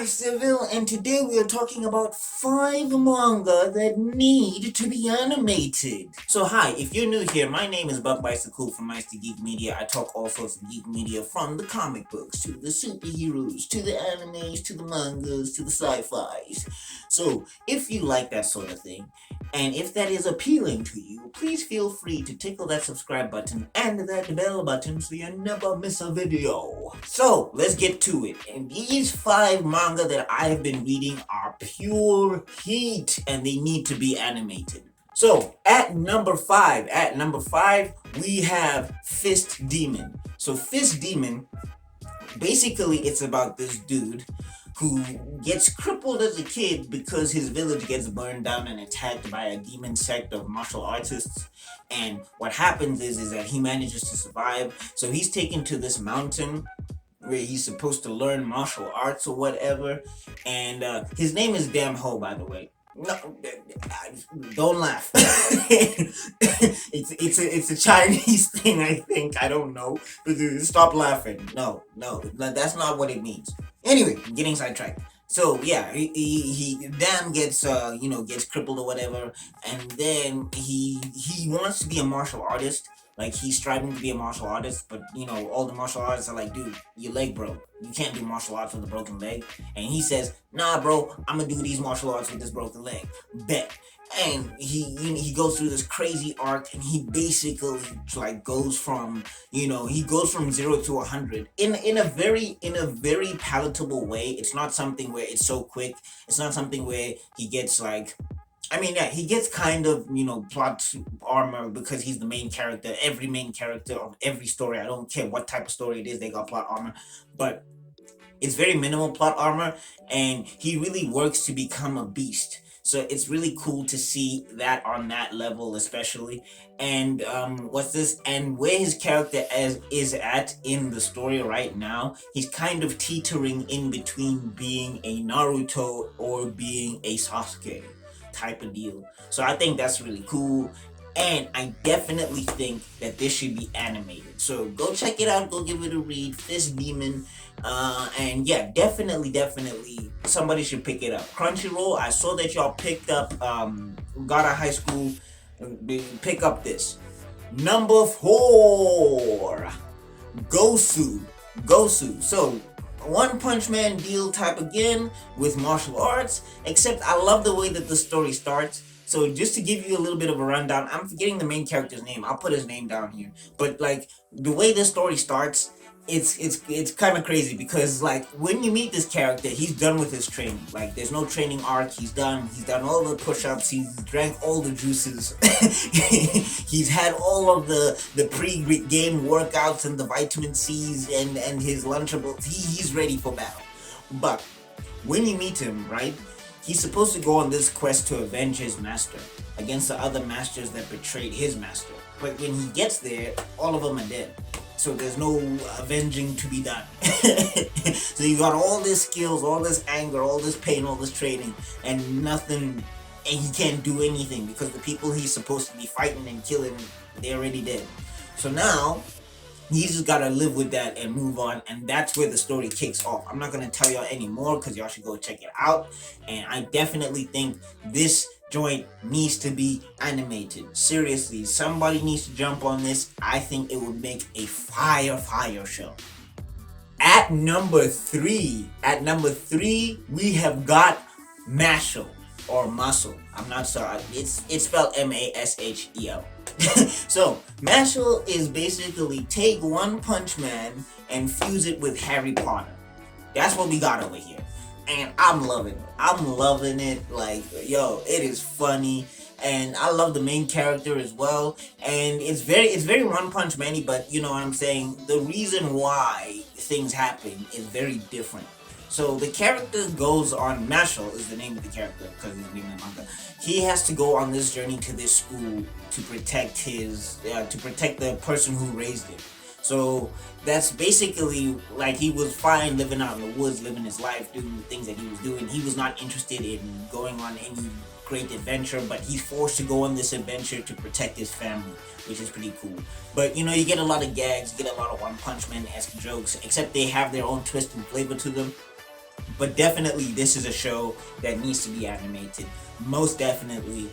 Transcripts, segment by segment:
Seville, and today we are talking about 5 manga that need to be animated. So hi, if you're new here, my name is Buck Bicycle from Meister Geek Media. I talk all sorts of geek media, from the comic books, to the superheroes, to the animes, to the mangas, to the sci-fis. So if you like that sort of thing, and if that is appealing to you, please feel free to tickle that subscribe button and that bell button so you never miss a video. So let's get to it. And these 5 manga that I have been reading are pure heat and they need to be animated. So at number five, we have Fist Demon. So Fist Demon, basically it's about this dude who gets crippled as a kid because his village gets burned down and attacked by a demon sect of martial artists. And what happens is that he manages to survive. So he's taken to this mountain where he's supposed to learn martial arts or whatever. And his name is Damn Ho, by the way. No, don't laugh. It's a Chinese thing, I think. I don't know. Stop laughing. No, that's not what it means. Anyway, getting sidetracked. So yeah, he damn gets gets crippled or whatever, and then he wants to be a martial artist. Like he's striving to be a martial artist, but all the martial artists are like, dude, your leg broke. You can't do martial arts with a broken leg. And he says, nah, bro, I'm gonna do these martial arts with this broken leg. Bet. And he goes through this crazy arc, and he basically like goes from he goes from 0 to 100 in a very palatable way. It's not something where it's so quick. It's not something where he gets like, I mean, yeah, he gets kind of, plot armor because he's the main character. Every main character of every story, I don't care what type of story it is, they got plot armor. But it's very minimal plot armor, and he really works to become a beast. So it's really cool to see that on that level, especially. And what's this? And where his character is at in the story right now, he's kind of teetering in between being a Naruto or being a Sasuke type of deal. So I think that's really cool. And I definitely think that this should be animated. So go check it out. Go give it a read. Fist Demon. And yeah, definitely, somebody should pick it up. Crunchyroll, I saw that y'all picked up Gata High School. Pick up this. Number 4. Gosu. So One Punch Man deal type again with martial arts, except I love the way that the story starts. So just to give you a little bit of a rundown, I'm forgetting the main character's name. I'll put his name down here. But like the way the story starts, it's kind of crazy because like when you meet this character, he's done with his training. Like there's no training arc. He's done all the push-ups. He's drank all the juices. He's had all of the pre-game workouts and the vitamin C's and his Lunchables. He's ready for battle. But when you meet him, right, he's supposed to go on this quest to avenge his master against the other masters that betrayed his master. But when he gets there, all of them are dead. So there's no avenging to be done. So you got all this skills, all this anger, all this pain, all this training, and nothing, and he can't do anything because the people he's supposed to be fighting and killing, they're already dead. So now, he's just gotta live with that and move on, and that's where the story kicks off. I'm not gonna tell y'all anymore because y'all should go check it out. And I definitely think this joint needs to be animated. Seriously, somebody needs to jump on this. I think it would make a fire show. At number three, we have got Mashal or Muscle. I'm not sorry. It's spelled Mashel. So Mashal is basically take One Punch Man and fuse it with Harry Potter. That's what we got over here. And I'm loving it. Like, yo, it is funny. And I love the main character as well. And it's very One Punch Man-y, but you know what I'm saying? The reason why things happen is very different. So the character goes on, Mashal is the name of the character because he's named in the manga. He has to go on this journey to this school to protect the person who raised him. So that's basically like he was fine living out in the woods, living his life, doing the things that he was doing. He was not interested in going on any great adventure, but he's forced to go on this adventure to protect his family, which is pretty cool. But you get a lot of gags, you get a lot of One Punch Man-esque jokes, except they have their own twist and flavor to them. But definitely, this is a show that needs to be animated. Most definitely,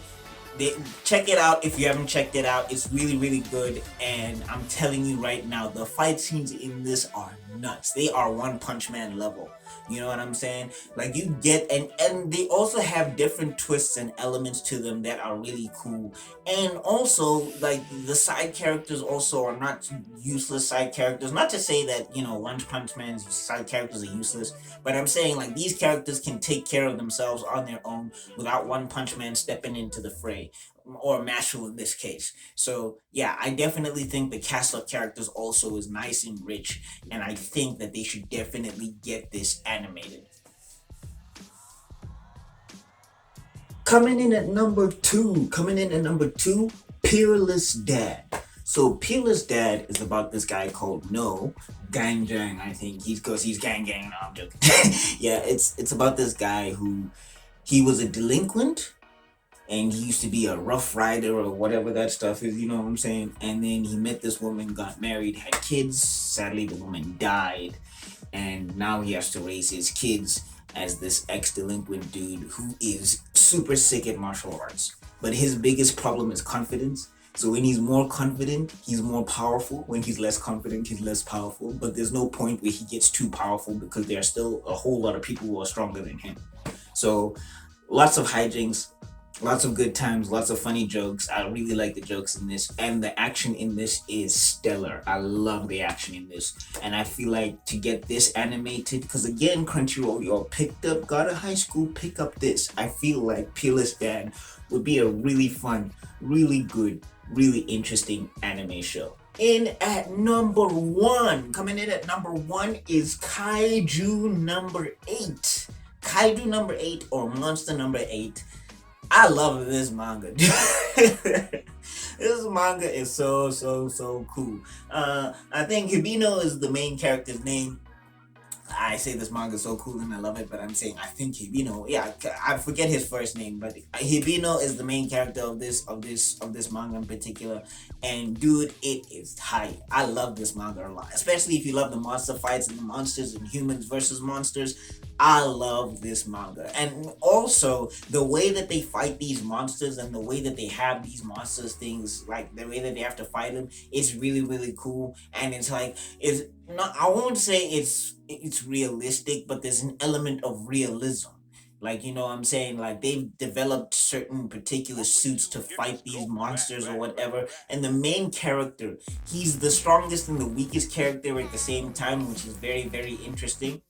they, check it out if you haven't checked it out. It's really, really good, and I'm telling you right now, the fight scenes in this are nuts. They are One Punch Man level. You know what I'm saying? Like you get, and they also have different twists and elements to them that are really cool. And also, like the side characters also are not useless side characters. Not to say that One Punch Man's side characters are useless, but I'm saying like these characters can take care of themselves on their own without One Punch Man stepping into the fray, or Mashle in this case. So yeah, I definitely think the cast of characters also is nice and rich, and I think that they should definitely get this animated. Coming in at number two, Peerless Dad. So Peerless Dad is about this guy called No Gang Gang. I think he's because he's gang gang. No, I'm joking. Yeah, it's about this guy who he was a delinquent, and he used to be a rough rider or whatever that stuff is, you know what I'm saying? And then he met this woman, got married, had kids. Sadly, the woman died, and now he has to raise his kids as this ex-delinquent dude who is super sick at martial arts. But his biggest problem is confidence. So when he's more confident, he's more powerful. When he's less confident, he's less powerful. But there's no point where he gets too powerful because there are still a whole lot of people who are stronger than him. So lots of hijinks, lots of good times, lots of funny jokes. I really like the jokes in this, and the action in this is stellar. I love the action in this, and I feel like to get this animated, because again, Crunchyroll, y'all picked up, got a high school, pick up this. I feel like Peerless Dad would be a really fun, really good, really interesting anime show. In at number one, coming in at number one is Kaiju number eight. Kaiju number eight, or Monster number eight. I love this manga. This manga is so cool. I think Hibino is the main character's name. I say this manga is so cool and I love it, but I'm saying I think Hibino. Yeah, I forget his first name, but Hibino is the main character of this manga in particular. And dude, it is tight. I love this manga a lot, especially if you love the monster fights and the monsters and humans versus monsters. I love this manga, and also the way that they fight these monsters and the way that they have these monsters things, like the way that they have to fight them, is really really cool. And it's like it's not, I won't say it's realistic, but there's an element of realism. Like, you know what I'm saying? Like they've developed certain particular suits to fight these monsters or whatever. And the main character, he's the strongest and the weakest character at the same time, which is very, very interesting,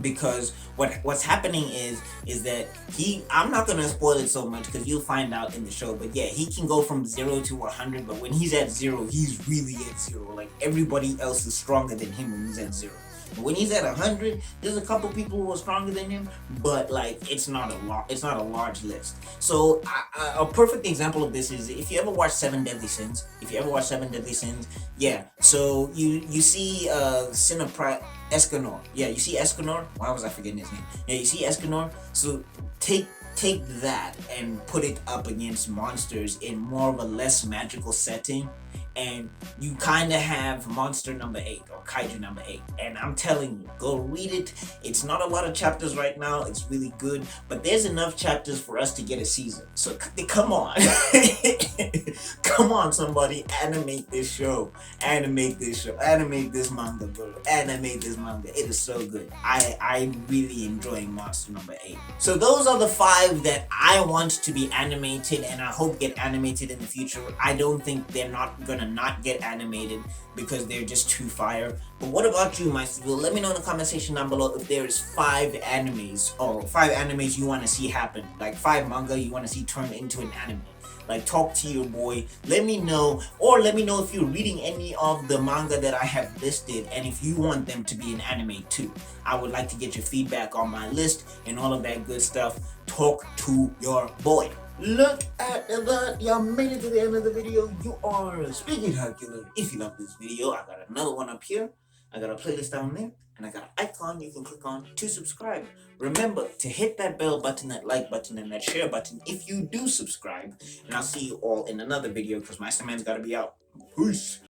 because what's happening is that he, I'm not gonna spoil it so much because you'll find out in the show, but yeah, he can go from 0 to 100, but when he's at 0, he's really at 0. Like everybody else is stronger than him when he's at 0. But when he's at 100, there's a couple people who are stronger than him, but like it's not a lot. It's not a large list. So a perfect example of this is if you ever watch Seven Deadly Sins. If you ever watch Seven Deadly Sins, yeah. So you see Cinepri Escanor. Yeah, you see Escanor. Why was I forgetting his name? Yeah, you see Escanor. So take that and put it up against monsters in more of a less magical setting, and you kind of have monster number 8 or kaiju number 8. And I'm telling you, go read it. It's not a lot of chapters right now, it's really good, but there's enough chapters for us to get a season. So come on. Come on, somebody, animate this show. Animate this show. Animate this manga, bro. Animate this manga. It is so good. I'm really enjoying monster number 8. So those are the 5 that I want to be animated, and I hope get animated in the future. I don't think they're not gonna not get animated because they're just too fire. But what about you, my civil? Let me know in the comment section down below if there is 5 animes, or 5 animes you want to see happen, like 5 manga you want to see turned into an anime. Like, talk to your boy, let me know, or let me know if you're reading any of the manga that I have listed, and if you want them to be an anime too. I would like to get your feedback on my list and all of that good stuff. Talk to your boy. Look at that, y'all made it to the end of the video. You are spectacular. If you love this video, I got another one up here. I got a playlist down there, and I got an icon you can click on to subscribe. Remember to hit that bell button, that like button, and that share button if you do subscribe. And I'll see you all in another video because Masterman's got to be out. Peace.